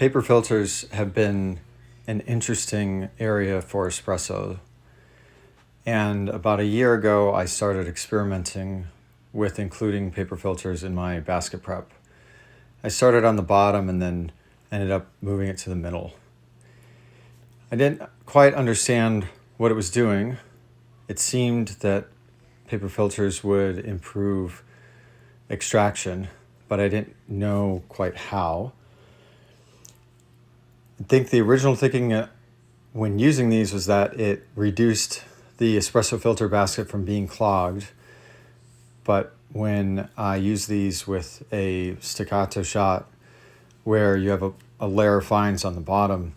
Paper filters have been an interesting area for espresso. And about a year ago, I started experimenting with including paper filters in my basket prep. I started on the bottom and then ended up moving it to the middle. I didn't quite understand what it was doing. It seemed that paper filters would improve extraction, but I didn't know quite how. I think the original thinking when using these was that it reduced the espresso filter basket from being clogged, but when I use these with a staccato shot where you have a layer of fines on the bottom,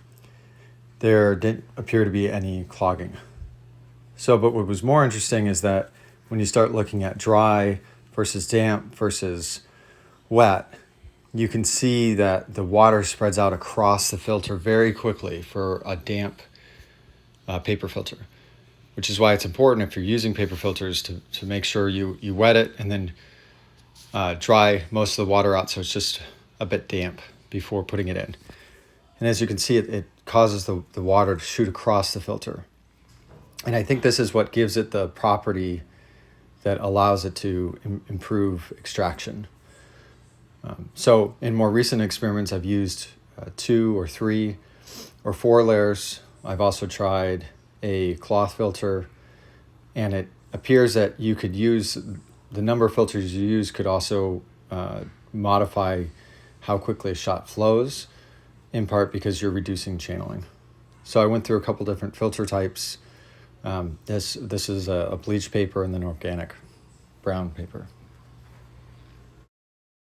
there didn't appear to be any clogging. But what was more interesting is that when you start looking at dry versus damp versus wet, you can see that the water spreads out across the filter very quickly for a damp paper filter, which is why it's important if you're using paper filters to make sure you wet it and then dry most of the water out so it's just a bit damp before putting it in. And as you can see, it causes the water to shoot across the filter. And I think this is what gives it the property that allows it to improve extraction. So in more recent experiments, I've used 2 or 3 or 4 layers. I've also tried a cloth filter, and it appears that you could use the number of filters you use could also modify how quickly a shot flows, in part because you're reducing channeling. So I went through a couple different filter types. This is a bleached paper and then organic brown paper.